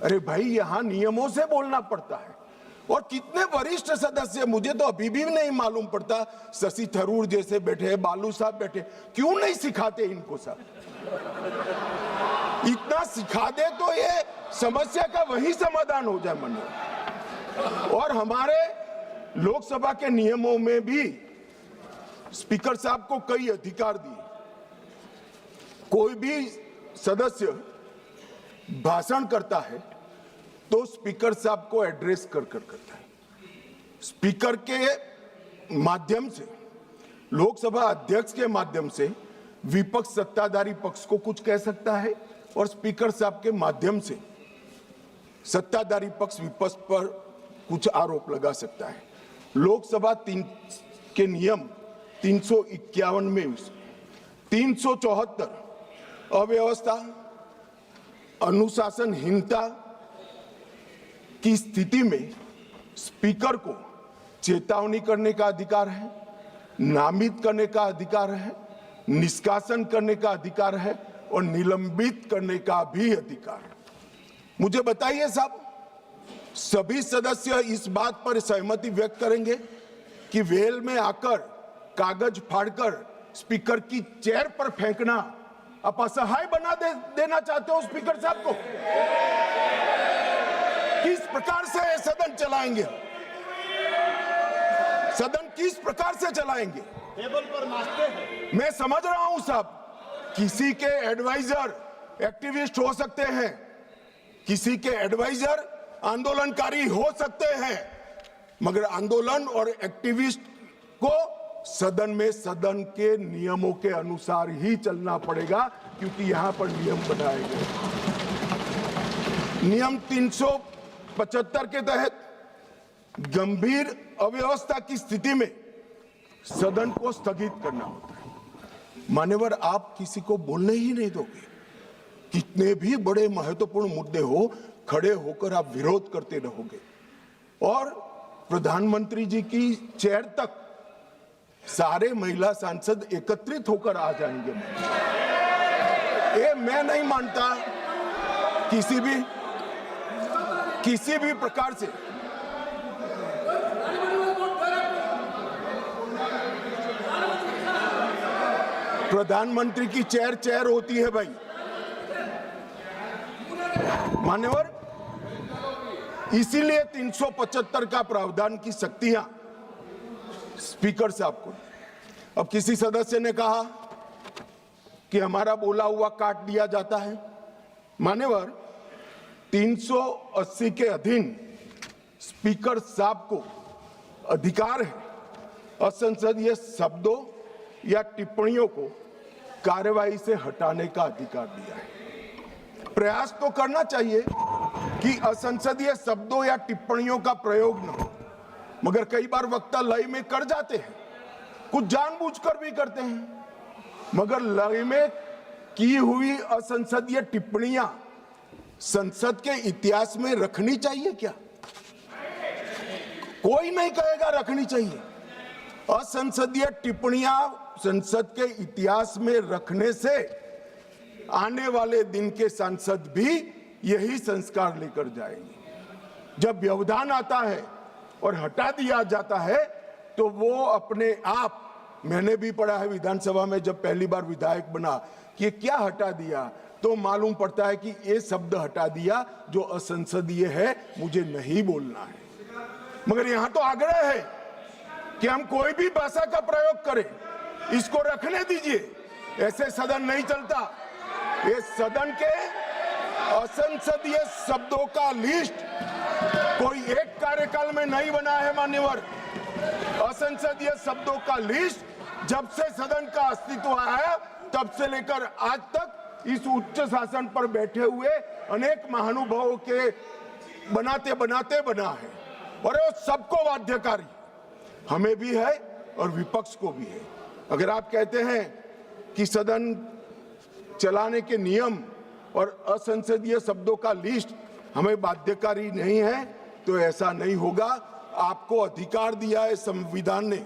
अरे भाई, यहां नियमों से बोलना पड़ता है। और कितने वरिष्ठ सदस्य, मुझे तो अभी भी नहीं मालूम पड़ता, शशि थरूर जैसे बैठे, बालू साहब बैठे, क्यों नहीं सिखाते इनको सब? इतना सिखा दे तो ये समस्या का वही समाधान हो जाए मन में। और हमारे लोकसभा के नियमों में भी स्पीकर साहब को कई अधिकार दिए। कोई भी सदस्य भाषण करता है तो स्पीकर साहब को एड्रेस कर करता है। स्पीकर के माध्यम से, लोकसभा अध्यक्ष के माध्यम से विपक्ष सत्ताधारी पक्ष को कुछ कह सकता है और स्पीकर साहब के माध्यम से सत्ताधारी पक्ष विपक्ष पर कुछ आरोप लगा सकता है। लोकसभा के नियम 351 में 374 अव्यवस्था, अनुशासनहीनता की स्थिति में स्पीकर को चेतावनी करने का अधिकार है, नामित करने का अधिकार है, निष्कासन करने का अधिकार है और निलंबित करने का भी अधिकार है। मुझे बताइए साहब, सभी सदस्य इस बात पर सहमति व्यक्त करेंगे कि वेल में आकर कागज फाड़कर स्पीकर की चेयर पर फेंकना आप असहाय बना देना चाहते हो स्पीकर साहब को? किस प्रकार से सदन चलाएंगे? सदन किस प्रकार से चलाएंगे? टेबल पर नाचते हैं। मैं समझ रहा हूं साहब, किसी के एडवाइजर एक्टिविस्ट हो सकते हैं, किसी के एडवाइजर आंदोलनकारी हो सकते हैं, मगर आंदोलन और एक्टिविस्ट को सदन में सदन के नियमों के अनुसार ही चलना पड़ेगा, क्योंकि यहां पर नियम बनाए गए। नियम 375 के तहत गंभीर अव्यवस्था की स्थिति में सदन को स्थगित करना होता है। मान्यवर, आप किसी को बोलने ही नहीं दोगे। कितने भी बड़े महत्वपूर्ण मुद्दे हो, खड़े होकर आप विरोध करते रहोगे और प्रधानमंत्री जी की चेयर तक सारे महिला सांसद एकत्रित होकर आ जाएंगे। ये मैं नहीं मानता किसी भी प्रकार से प्रधानमंत्री की चेयर होती है भाई। मान्यवर, इसीलिए 375 का प्रावधान की शक्तियां स्पीकर साहब को। अब किसी सदस्य ने कहा कि हमारा बोला हुआ काट दिया जाता है। मान्यवर, 380 के अधीन स्पीकर साहब को अधिकार है असंसदीय शब्दों या टिप्पणियों को कार्यवाही से हटाने का अधिकार दिया है। प्रयास तो करना चाहिए कि असंसदीय शब्दों या टिप्पणियों का प्रयोग न हो, मगर कई बार वक्ता लय में कर जाते हैं, कुछ जानबूझकर भी करते हैं। मगर लय में की हुई असंसदीय टिप्पणियां संसद के इतिहास में रखनी चाहिए क्या? कोई नहीं कहेगा रखनी चाहिए। असंसदीय टिप्पणियां संसद के इतिहास में रखने से आने वाले दिन के सांसद भी यही संस्कार लेकर जाएंगे। जब व्यवधान आता है और हटा दिया जाता है तो वो अपने आप, मैंने भी पढ़ा है विधानसभा में जब पहली बार विधायक बना कि ये क्या हटा दिया, तो मालूम पड़ता है कि ये शब्द हटा दिया जो असंसदीय है, मुझे नहीं बोलना है। मगर यहां तो आग्रह है कि हम कोई भी भाषा का प्रयोग करें, इसको रखने दीजिए। ऐसे सदन नहीं चलता। ये सदन के असंसदीय शब्दों का लिस्ट कोई एक कार्यकाल में नहीं बना है मान्यवर। असंसदीय शब्दों का लिस्ट जब से सदन का अस्तित्व आया तब से लेकर आज तक इस उच्च शासन पर बैठे हुए अनेक महानुभावों के बनाते बनाते बना है, और वो सबको बाध्यकारी, हमें भी है और विपक्ष को भी है। अगर आप कहते हैं कि सदन चलाने के नियम और असंसदीय शब्दों का लिस्ट हमें बाध्यकारी नहीं है, तो ऐसा नहीं होगा। आपको अधिकार दिया है, संविधान ने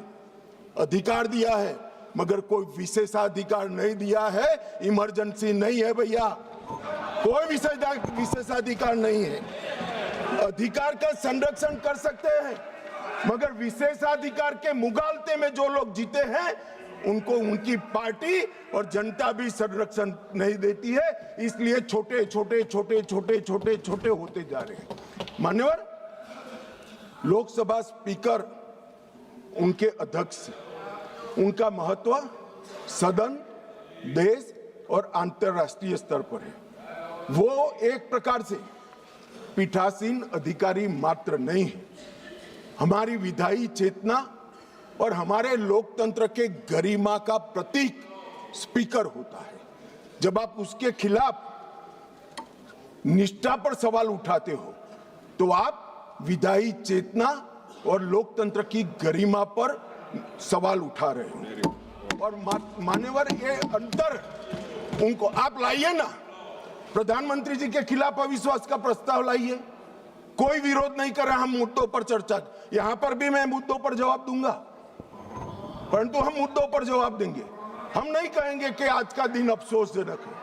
अधिकार दिया है, मगर कोई विशेषाधिकार नहीं दिया है। इमरजेंसी नहीं है भैया। कोई विशेषाधिकार नहीं है। अधिकार का संरक्षण कर सकते हैं, मगर विशेषाधिकार के मुगालते में जो लोग जीते हैं उनको उनकी पार्टी और जनता भी संरक्षण नहीं देती है। इसलिए छोटे छोटे छोटे छोटे छोटे छोटे होते जा रहे हैं। मान्यवर, लोकसभा स्पीकर उनके अध्यक्ष, उनका महत्व सदन, देश और अंतर्राष्ट्रीय स्तर पर है। वो एक प्रकार से पीठासीन अधिकारी मात्र नहीं है, हमारी विधायी चेतना और हमारे लोकतंत्र के गरिमा का प्रतीक स्पीकर होता है। जब आप उसके खिलाफ निष्ठा पर सवाल उठाते हो तो आप विधायी चेतना और लोकतंत्र की गरिमा पर सवाल उठा रहे हो। और मान्यवर, ये अंतर उनको आप लाइए ना, प्रधानमंत्री जी के खिलाफ अविश्वास का प्रस्ताव लाइए, कोई विरोध नहीं कर रहा। हम मुद्दों पर चर्चा, यहां पर भी मैं मुद्दों पर जवाब दूंगा, परंतु हम मुद्दों पर जवाब देंगे। हम नहीं कहेंगे कि आज का दिन अफसोसजनक है।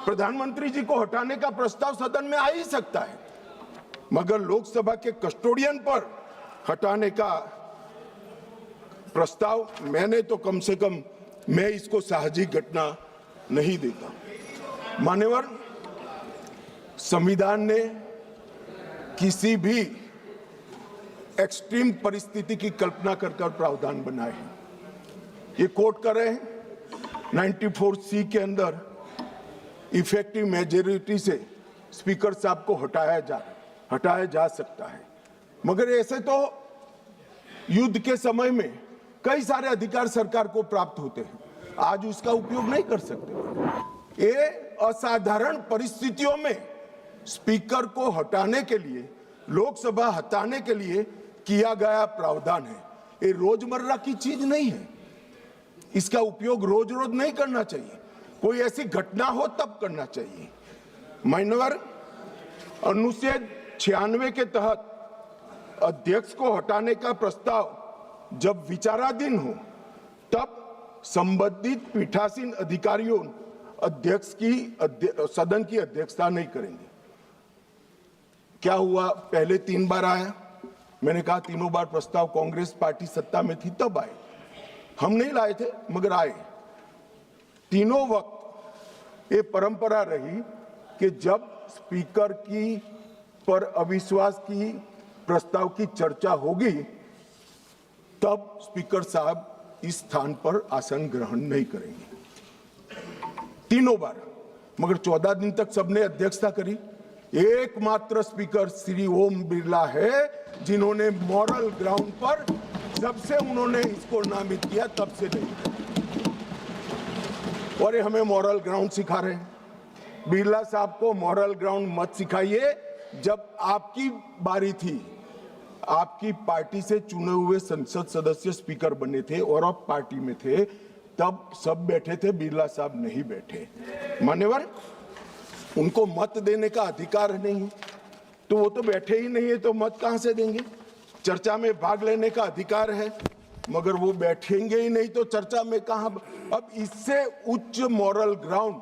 प्रधानमंत्री जी को हटाने का प्रस्ताव सदन में आ ही सकता है, मगर लोकसभा के कस्टोडियन पर हटाने का प्रस्ताव मैंने तो कम से कम मैं इसको साहजिक घटना नहीं देता। मान्यवर, संविधान ने किसी भी एक्सट्रीम परिस्थिति की कल्पना कर प्रावधान बनाए हैं। ये कोट कर रहे हैं 94C के अंदर इफेक्टिव मेजॉरिटी से स्पीकर साहब को हटाया जा सकता है, मगर ऐसे तो युद्ध के समय में कई सारे अधिकार सरकार को प्राप्त होते हैं, आज उसका उपयोग नहीं कर सकते। ये असाधारण परिस्थितियों में स्पीकर को हटाने के लिए, लोकसभा हटाने के लिए किया गया प्रावधान है। ये रोजमर्रा की चीज नहीं है, इसका उपयोग रोज रोज नहीं करना चाहिए, कोई ऐसी घटना हो तब करना चाहिए। मान्यवर, अनुच्छेद 96 के तहत अध्यक्ष को हटाने का प्रस्ताव जब विचाराधीन हो तब संबंधित पीठासीन अधिकारियों अध्यक्ष की सदन की अध्यक्षता नहीं करेंगे। क्या हुआ, पहले 3 बार आया, मैंने कहा तीनों बार प्रस्ताव कांग्रेस पार्टी सत्ता में थी तब आए, हम नहीं लाए थे मगर आए। तीनों वक्त ये परंपरा रही कि जब स्पीकर की पर अविश्वास की प्रस्ताव की चर्चा होगी तब स्पीकर साहब इस स्थान पर आसन ग्रहण नहीं करेंगे। तीनों बार, मगर 14 दिन तक सबने अध्यक्षता करी। एकमात्र स्पीकर श्री ओम बिरला है जिन्होंने मॉरल ग्राउंड पर, जब से उन्होंने इसको नामित किया तब से नहीं। और ये हमें मॉरल ग्राउंड सिखा रहे हैं। बिरला साहब को मॉरल ग्राउंड मत सिखाइए। जब आपकी बारी थी, आपकी पार्टी से चुने हुए संसद सदस्य स्पीकर बने थे और आप पार्टी में थे, तब सब बैठे थे, बिरला साहब नहीं बैठे। मान्यवर, उनको मत देने का अधिकार नहीं, तो वो तो बैठे ही नहीं है, तो मत कहां से देंगे। चर्चा में भाग लेने का अधिकार है, मगर वो बैठेंगे ही नहीं तो चर्चा में कहां। अब इससे उच्च मॉरल ग्राउंड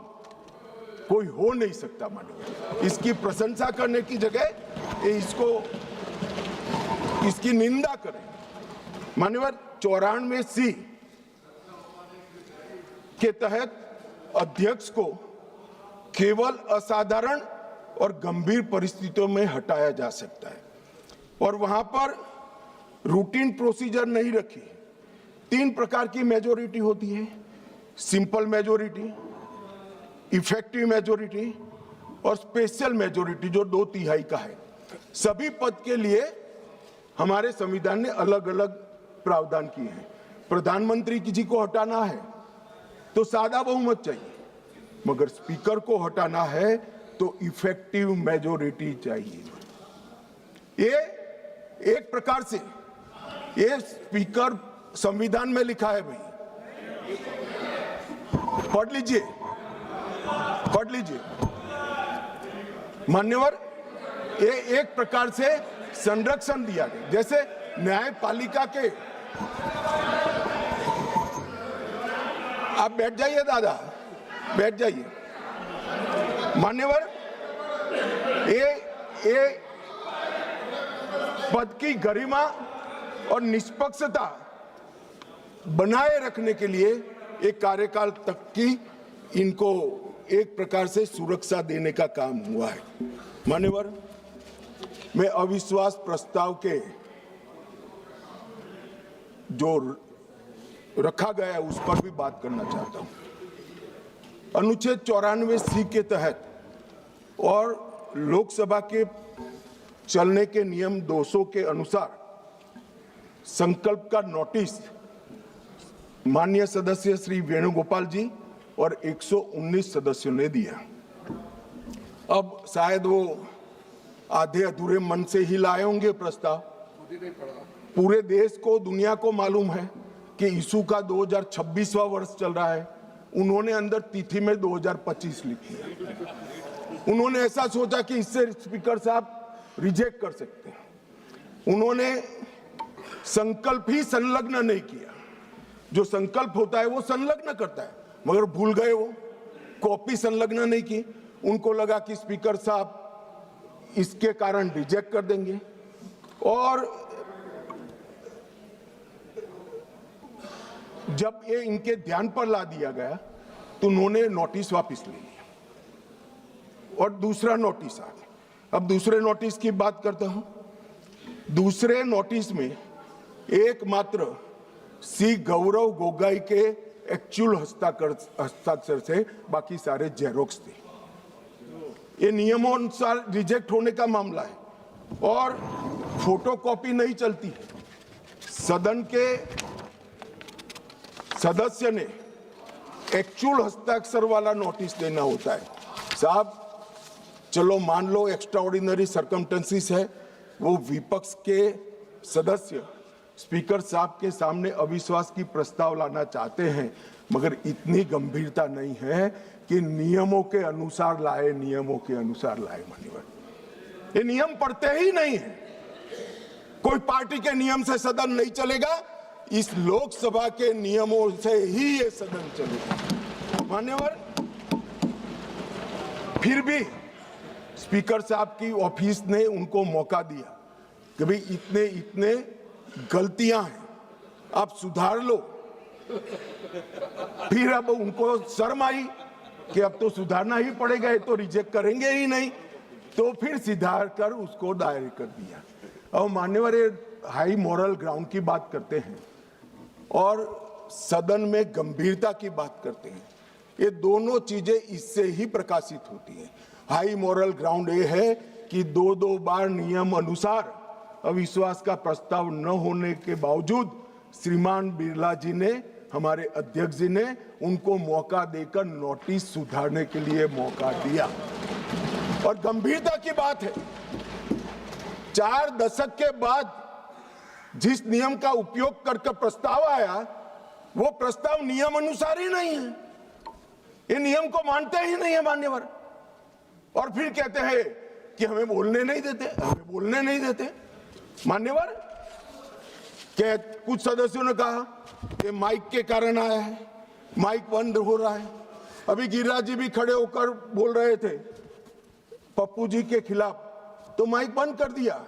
कोई हो नहीं सकता। मान्यवर, इसकी प्रशंसा करने की जगह इसकी निंदा करें। मान्यवर, 94C के तहत अध्यक्ष को केवल असाधारण और गंभीर परिस्थितियों में हटाया जा सकता है, और वहां पर रूटीन प्रोसीजर नहीं रखी। 3 प्रकार की मेजॉरिटी होती है, सिंपल मेजॉरिटी, इफेक्टिव मेजॉरिटी और स्पेशल मेजॉरिटी जो 2/3 का है। सभी पद के लिए हमारे संविधान ने अलग अलग प्रावधान किए हैं। प्रधानमंत्री जी को हटाना है तो सादा बहुमत चाहिए, मगर स्पीकर को हटाना है तो इफेक्टिव मेजॉरिटी चाहिए। ये एक प्रकार से ये स्पीकर संविधान में लिखा है भाई, पढ़ लीजिए। मान्यवर, ये एक प्रकार से संरक्षण दिया गया। जैसे न्यायपालिका के, आप बैठ जाइए दादा, बैठ जाइए। मान्यवर, ये पद की गरिमा और निष्पक्षता बनाए रखने के लिए एक कार्यकाल तक की इनको एक प्रकार से सुरक्षा देने का काम हुआ है। मान्यवर, मैं अविश्वास प्रस्ताव के जो रखा गया है उस पर भी बात करना चाहता हूं। अनुच्छेद 94C के तहत और लोकसभा के चलने के नियम 200 के अनुसार संकल्प का नोटिस माननीय सदस्य श्री वेणुगोपाल जी और 119 सदस्यों ने दिया। अब शायद वो आधे अधूरे मन से ही लाए होंगे प्रस्ताव। पूरे देश को, दुनिया को मालूम है कि इशू का 2026वां वर्ष चल रहा है। उन्होंने अंदर तिथि में 2025 लिखी है। उन्होंने ऐसा सोचा कि इससे स्पीकर साहब रिजेक्ट कर सकते हैं। उन्होंने संकल्प ही संलग्न नहीं किया। जो संकल्प होता है वो संलग्न करता है, मगर भूल गए वो कॉपी संलग्न नहीं की। उनको लगा कि स्पीकर साहब इसके कारण रिजेक्ट कर देंगे और जब ये इनके ध्यान पर ला दिया गया तो उन्होंने नोटिस वापस ले लिया और दूसरा नोटिस आ गया। अब दूसरे नोटिस की बात करता हूं। दूसरे नोटिस में एकमात्र सी गौरव गोगोई के एक्चुअल हस्ताक्षर से बाकी सारे जेरोक्स थे। ये नियमों अनुसार रिजेक्ट होने का मामला है और फोटोकॉपी नहीं चलती। सदन के सदस्य ने एक्चुअल हस्ताक्षर वाला नोटिस देना होता है। साहब चलो मान लो एक्स्ट्राऑर्डिनरी सर्कमस्टेंसेस है, वो विपक्ष के सदस्य स्पीकर साहब के सामने अविश्वास की प्रस्ताव लाना चाहते हैं, मगर इतनी गंभीरता नहीं है कि नियमों के अनुसार लाए, नियमों के अनुसार लाए। माननीय, ये नियम पढ़ते ही नहीं है। कोई पार्टी के नियम से सदन नहीं चलेगा, इस लोकसभा के नियमों से ही ये सदन चलेगा। मान्यवर, फिर भी स्पीकर साहब की ऑफिस ने उनको मौका दिया कि भाई इतने इतने गलतियां हैं, आप सुधार लो। फिर अब उनको शर्म आई कि अब तो सुधारना ही पड़ेगा, ये तो रिजेक्ट करेंगे ही नहीं, तो फिर सुधार कर उसको दायर कर दिया। और मान्यवर, ये हाई मॉरल ग्राउंड की बात करते हैं और सदन में गंभीरता की बात करते हैं। ये दोनों चीजें इससे ही प्रकाशित होती हैं। हाई मॉरल ग्राउंड ये है कि दो बार नियम अनुसार अविश्वास का प्रस्ताव न होने के बावजूद श्रीमान बिरला जी ने, हमारे अध्यक्ष जी ने उनको मौका देकर नोटिस सुधारने के लिए मौका दिया। और गंभीरता की बात है, 4 दशक के बाद जिस नियम का उपयोग करके प्रस्ताव आया, वो प्रस्ताव नियम अनुसार ही नहीं है। ये नियम को मानते ही नहीं है मान्यवर, और फिर कहते हैं कि हमें बोलने नहीं देते, हमें बोलने नहीं देते। मान्यवर, क्या कुछ सदस्यों ने कहा कि माइक के कारण आया है, माइक बंद हो रहा है। अभी गिरिराज जी भी खड़े होकर बोल रहे थे पप्पू जी के खिलाफ, तो माइक बंद कर दिया।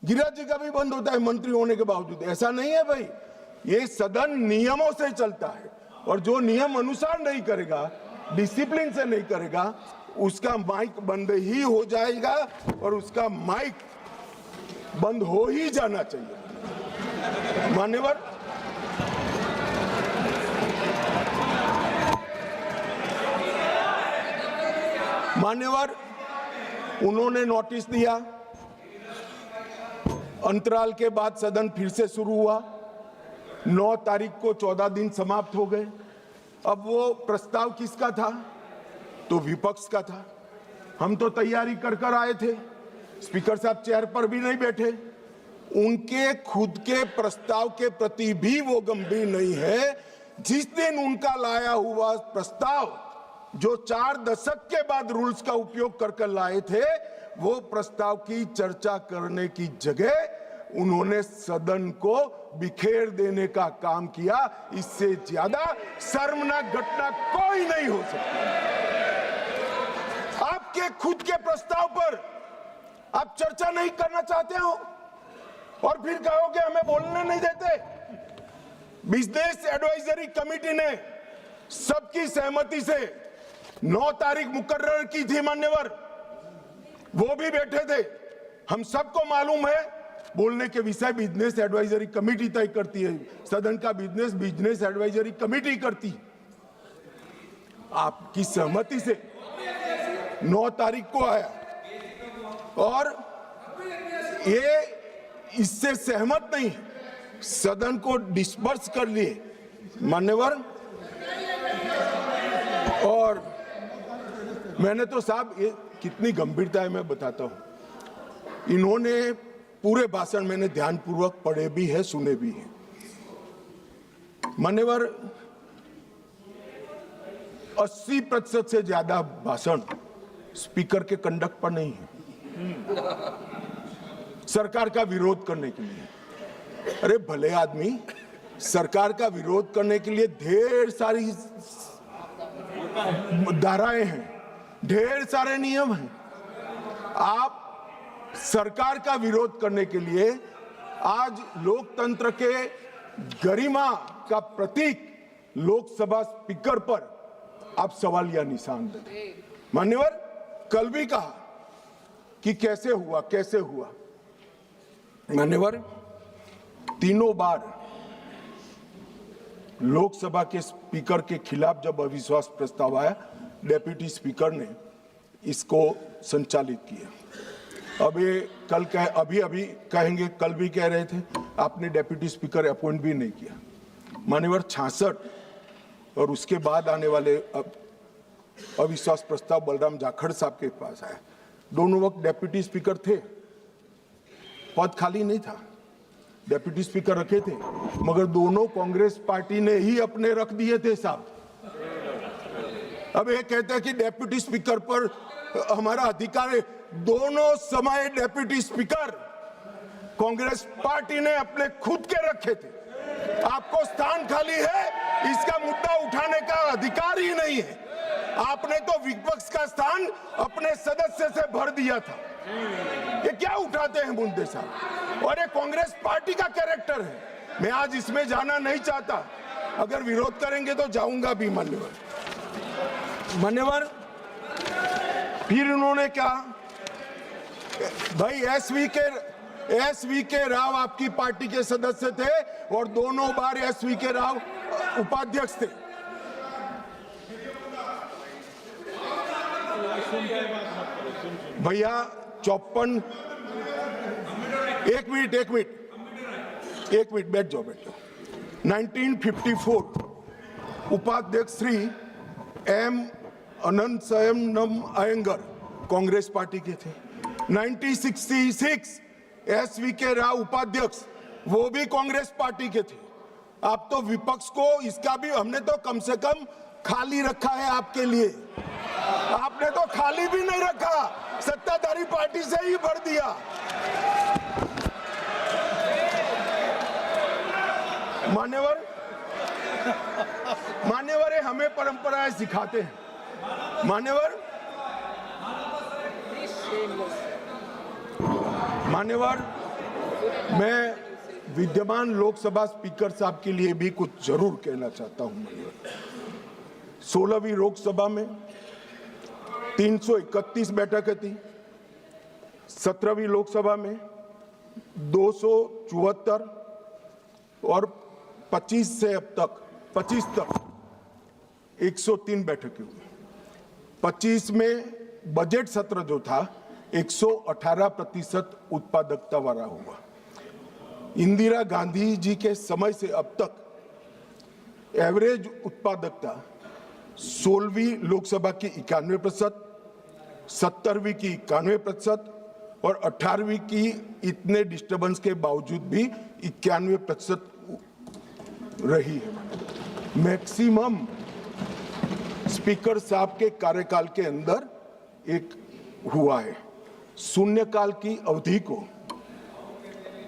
गिरिराज जी का भी बंद होता है मंत्री होने के बावजूद। ऐसा नहीं है भाई, ये सदन नियमों से चलता है और जो नियम अनुसार नहीं करेगा, डिसिप्लिन से नहीं करेगा, उसका माइक बंद ही हो जाएगा और उसका माइक बंद हो ही जाना चाहिए। मान्यवर, उन्होंने नोटिस दिया। अंतराल के बाद सदन फिर से शुरू हुआ। 9 तारीख को 14 दिन समाप्त हो गए। अब वो प्रस्ताव किसका था? तो विपक्ष का था। हम तो तैयारी कर आए थे, स्पीकर साहब चेयर पर भी नहीं बैठे। उनके खुद के प्रस्ताव के प्रति भी वो गंभीर नहीं है। जिस दिन उनका लाया हुआ प्रस्ताव, जो 4 दशक के बाद रूल्स का उपयोग कर लाए थे, वो प्रस्ताव की चर्चा करने की जगह उन्होंने सदन को बिखेर देने का काम किया। इससे ज्यादा शर्मनाक घटना कोई नहीं हो सकती। आपके खुद के प्रस्ताव पर आप चर्चा नहीं करना चाहते हो और फिर कहोगे हमें बोलने नहीं देते। बिजनेस एडवाइजरी कमेटी ने सबकी सहमति से 9 तारीख मुकर्रर की थी मान्यवर, वो भी बैठे थे। हम सबको मालूम है बोलने के विषय बिजनेस एडवाइजरी कमेटी तय करती है, सदन का बिजनेस एडवाइजरी कमेटी करती है। आपकी सहमति से 9 तारीख को आया और ये इससे सहमत नहीं, सदन को डिस्पर्स कर लिए मान्यवर। और मैंने तो साहब ये कितनी गंभीरता है मैं बताता हूं। इन्होंने पूरे भाषण मैंने ध्यानपूर्वक पढ़े भी है, सुने भी है मान्यवर। 80% से ज्यादा भाषण स्पीकर के कंडक्ट पर नहीं है, सरकार का विरोध करने के लिए। अरे भले आदमी, सरकार का विरोध करने के लिए ढेर सारी धाराएं हैं, ढेर सारे नियम हैं। आप सरकार का विरोध करने के लिए आज लोकतंत्र के गरिमा का प्रतीक लोकसभा स्पीकर पर आप सवालिया निशान देते। मान्यवर, कल भी कहा कि कैसे हुआ मान्यवर। तीनों बार लोकसभा के स्पीकर के खिलाफ जब अविश्वास प्रस्ताव आया, डेप्यूटी स्पीकर ने इसको संचालित किया। अब ये कल अभी कहेंगे, कल भी कह रहे थे आपने डेप्यूटी स्पीकर अपॉइंट भी नहीं किया मान्यवर। 66 और उसके बाद आने वाले अविश्वास प्रस्ताव बलराम जाखड़ साहब के पास आया। दोनों वक्त डेप्यूटी स्पीकर थे, पद खाली नहीं था, डेप्यूटी स्पीकर रखे थे, मगर दोनों कांग्रेस पार्टी ने ही अपने रख दिए थे साहब। अब ये कहते हैं कि डेप्यूटी स्पीकर पर हमारा अधिकार है। दोनों समय डेप्यूटी स्पीकर कांग्रेस पार्टी ने अपने खुद के रखे थे। आपको स्थान खाली है, इसका मुद्दा उठाने का अधिकार ही नहीं है। आपने तो विपक्ष का स्थान अपने सदस्य से भर दिया था। ये क्या उठाते हैं मुद्दे साहब, और ये कांग्रेस पार्टी का कैरेक्टर है। मैं आज इसमें जाना नहीं चाहता, अगर विरोध करेंगे तो जाऊंगा भी मान्यवर। फिर उन्होंने कहा भाई एसवी के राव आपकी पार्टी के सदस्य थे और दोनों बार एसवी के राव उपाध्यक्ष थे। भैया 54 एक मिनट बैठ जाओ। 1954 उपाध्यक्ष श्री एम अनंतशयनम अयंगर कांग्रेस पार्टी के थे। 1966 एसवी के राव उपाध्यक्ष, वो भी कांग्रेस पार्टी के थे। आप तो विपक्ष को इसका भी, हमने तो कम से कम खाली रखा है आपके लिए, आपने तो खाली भी नहीं रखा, सत्ताधारी पार्टी से ही भर दिया। मान्यवर हमें परंपराएं सिखाते हैं मान्यवर। मैं विद्यमान लोकसभा स्पीकर साहब के लिए भी कुछ जरूर कहना चाहता हूं मान्यवर। 16वीं लोकसभा में 331 बैठकें थी, 17वीं लोकसभा में 274 और 25 तक 103 बैठकें हुई। 25 में बजट सत्र जो था 118% उत्पादकता वाला हुआ। इंदिरा गांधी जी के समय से अब तक एवरेज उत्पादकता 16वीं लोकसभा की 91%, 17वीं की 91% और 18वीं की इतने डिस्टर्बेंस के बावजूद भी 91% रही है। मैक्सिमम स्पीकर साहब के कार्यकाल के अंदर एक हुआ है। शून्यकाल की अवधि को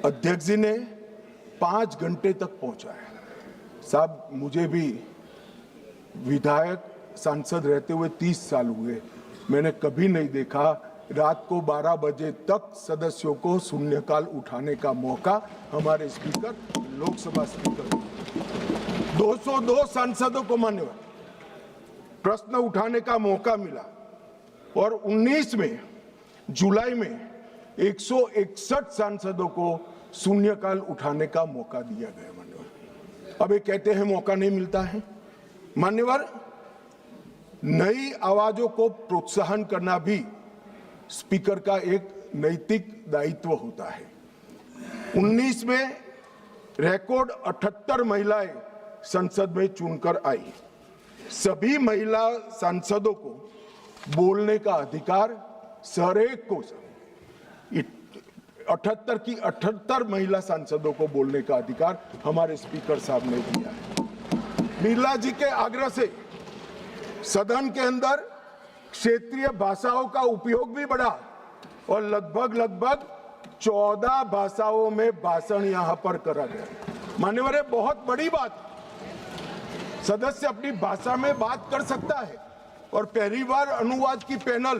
अध्यक्ष जी ने 5 घंटे तक पहुंचाया। साहब मुझे भी विधायक सांसद रहते हुए 30 साल हुए, मैंने कभी नहीं देखा रात को 12 बजे तक सदस्यों को शून्यकाल उठाने का मौका हमारे स्पीकर, लोकसभा स्पीकर 202 सांसदों को मान्यवर प्रश्न उठाने का मौका मिला और 19 में जुलाई में 161 सांसदों को शून्यकाल उठाने का मौका दिया गया मान्यवर। अब ये कहते हैं मौका नहीं मिलता है मान्यवर। नई आवाजों को प्रोत्साहन करना भी स्पीकर का एक नैतिक दायित्व होता है। 19 में रिकॉर्ड 78 महिलाएं संसद में चुनकर आई। सभी महिला सांसदों को बोलने का अधिकार सरेक को 78 की 78 महिला सांसदों को बोलने का अधिकार हमारे स्पीकर साहब ने दिया है। बिरला जी के आग्रह से सदन के अंदर क्षेत्रीय भाषाओं का उपयोग भी बढ़ा और लगभग 14 भाषाओं में भाषण यहां पर करा गया। मान्यवर, ये बहुत बड़ी बात। सदस्य अपनी भाषा में बात कर सकता है और पहली बार अनुवाद की पैनल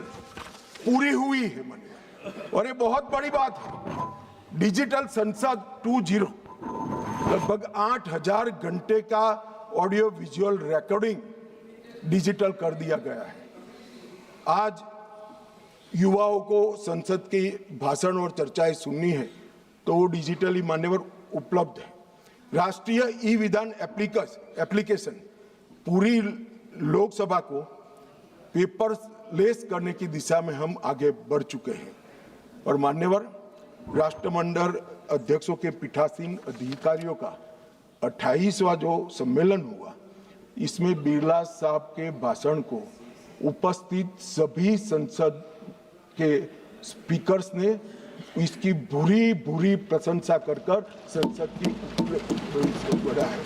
पूरी हुई है मान्यवर, और ये बहुत बड़ी बात है। डिजिटल संसद 2.0 लगभग 8000 घंटे का ऑडियो विजुअल रिकॉर्डिंग डिजिटल कर दिया गया है। आज युवाओं को संसद की भाषण और चर्चाएं सुननी है तो वो डिजिटली मान्यवर उपलब्ध है। राष्ट्रीय ई विधान एप्लीकेशन पूरी लोकसभा को पेपरलेस करने की दिशा में हम आगे बढ़ चुके हैं। और मान्यवर, राष्ट्रमंडल अध्यक्षों के पीठासीन अधिकारियों का 28वां जो सम्मेलन हुआ, इसमें बिरला साहब के भाषण को उपस्थित सभी संसद के स्पीकर्स ने इसकी बुरी प्रशंसा कर संसद की बढ़ा है।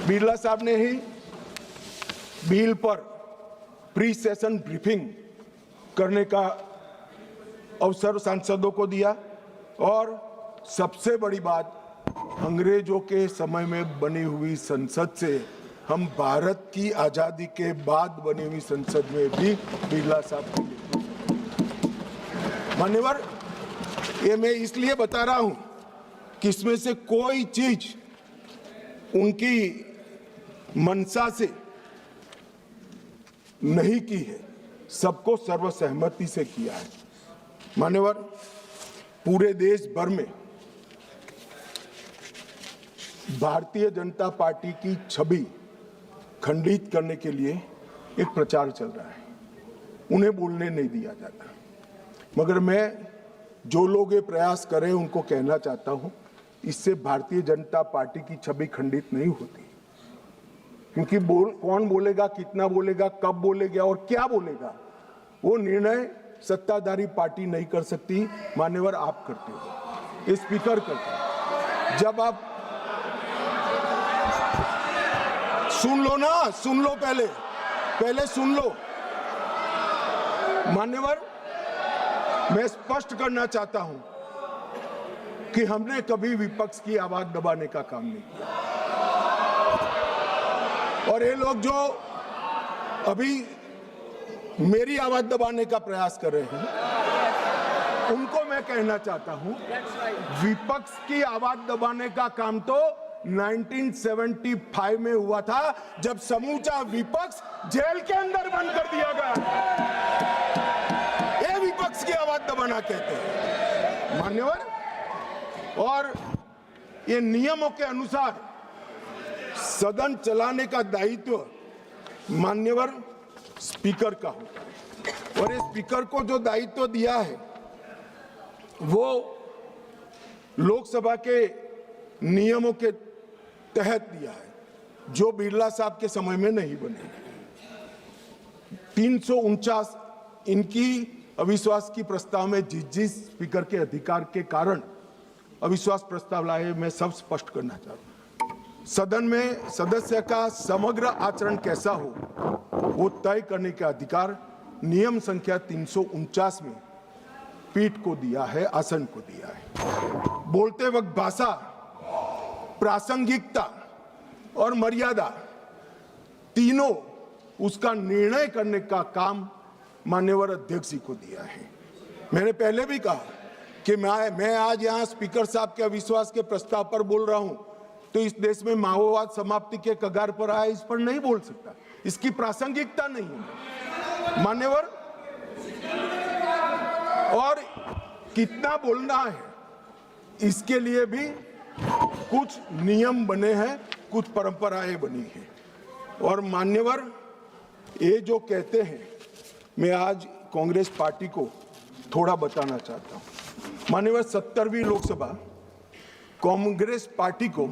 बिरला साहब ने ही बिल पर प्री सेशन ब्रीफिंग करने का अवसर सांसदों को दिया और सबसे बड़ी बात, अंग्रेजों के समय में बनी हुई संसद से हम भारत की आजादी के बाद बनी हुई संसद में भी बिरला साहब के मान्यवर, ये मैं इसलिए बता रहा हूं कि इसमें से कोई चीज उनकी मंशा से नहीं की है, सबको सर्वसहमति से किया है। मान्यवर, पूरे देश भर में भारतीय जनता पार्टी की छवि खंडित करने के लिए एक प्रचार चल रहा है। उन्हें बोलने नहीं दिया जाता, मगर मैं जो लोग ये प्रयास करें उनको कहना चाहता हूं, इससे भारतीय जनता पार्टी की छवि खंडित नहीं होती। क्योंकि कौन बोलेगा, कितना बोलेगा, कब बोलेगा और क्या बोलेगा, वो निर्णय सत्ताधारी पार्टी नहीं कर सकती। मान्यवर, आप करते हो, ये स्पीकर करते हैं। जब आप सुन लो ना, सुन लो, पहले सुन लो। मान्यवर, मैं स्पष्ट करना चाहता हूं कि हमने कभी विपक्ष की आवाज दबाने का काम नहीं किया। और ये लोग जो अभी मेरी आवाज दबाने का प्रयास कर रहे हैं, उनको मैं कहना चाहता हूं, विपक्ष की आवाज दबाने का काम तो 1975 में हुआ था, जब समूचा विपक्ष जेल के अंदर बंद कर दिया गया। ये विपक्ष की आवाज दबाना कहते हैं मान्यवर। और ये नियमों के अनुसार सदन चलाने का दायित्व मान्यवर स्पीकर का होता है, और ये स्पीकर को जो दायित्व दिया है वो लोकसभा के नियमों के तहत दिया है, जो बिरला साहब के समय में नहीं बने। 349 इनकी अविश्वास की प्रस्ताव में जिस स्पीकर के अधिकार के कारण अविश्वास प्रस्ताव लाए, मैं सब स्पष्ट करना चाहता हूं। सदन में सदस्य का समग्र आचरण कैसा हो, वो तय करने का अधिकार नियम संख्या 349 में पीठ को दिया है, आसन को दिया है। बोलते वक्त भाषा, प्रासंगिकता और मर्यादा, तीनों उसका निर्णय करने का काम मान्यवर अध्यक्ष जी को दिया है। मैंने पहले भी कहा कि मैं आज यहाँ स्पीकर साहब के अविश्वास के प्रस्ताव पर बोल रहा हूं, तो इस देश में माओवाद समाप्ति के कगार पर आया, इस पर नहीं बोल सकता, इसकी प्रासंगिकता नहीं है मान्यवर। और कितना बोलना है इसके लिए भी कुछ नियम बने हैं, कुछ परंपराएं बनी हैं। और मान्यवर, ये जो कहते हैं, मैं आज कांग्रेस पार्टी को थोड़ा बताना चाहता हूं। मान्यवर, 70वीं लोकसभा कांग्रेस पार्टी को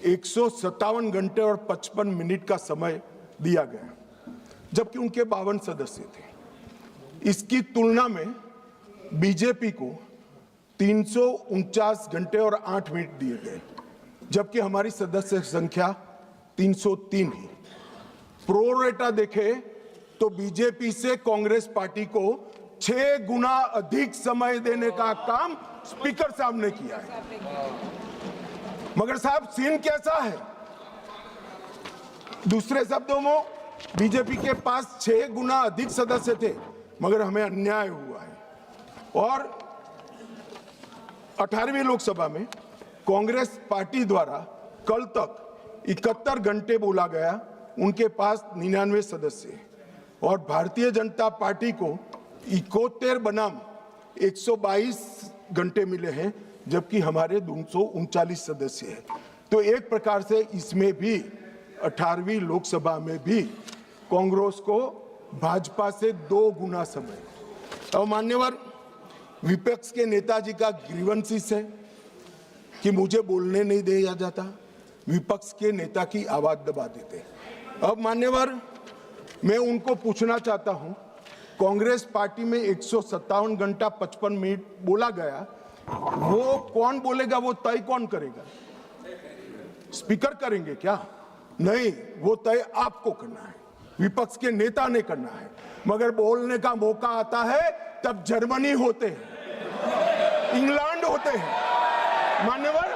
157 घंटे और 55 मिनट का समय दिया गया, जबकि उनके 52 सदस्य थे। इसकी तुलना में बीजेपी को 349 घंटे और 8 मिनट दिए गए, जबकि हमारी सदस्य संख्या 303 है। प्रोरेटा देखे तो बीजेपी से कांग्रेस पार्टी को 6 गुना अधिक समय देने का काम स्पीकर साहब ने किया है। मगर साहब, सीन कैसा है? दूसरे शब्दों में बीजेपी के पास 6 गुना अधिक सदस्य थे, मगर हमें अन्याय हुआ है। और 18वीं लोकसभा में कांग्रेस पार्टी द्वारा कल तक 71 घंटे बोला गया, उनके पास 99 सदस्य हैं। और भारतीय जनता पार्टी को 71 बनाम 122 घंटे मिले हैं, जबकि हमारे 239 सदस्य हैं। तो एक प्रकार से इसमें भी 18वीं लोकसभा में भी कांग्रेस को भाजपा से 2 गुना समय। अब मान्यवर, विपक्ष के नेताजी का ग्रीवेंसेस है कि मुझे बोलने नहीं दिया जाता, विपक्ष के नेता की आवाज दबा देते। अब मान्यवर, मैं उनको पूछना चाहता हूं, कांग्रेस पार्टी में 157 घंटा 55 मिनट बोला गया, वो कौन बोलेगा, वो तय कौन करेगा? स्पीकर करेंगे क्या? नहीं, वो तय आपको करना है, विपक्ष के नेता ने करना है। मगर बोलने का मौका आता है तब जर्मनी होते हैं, इंग्लैंड होते हैं मान्यवर,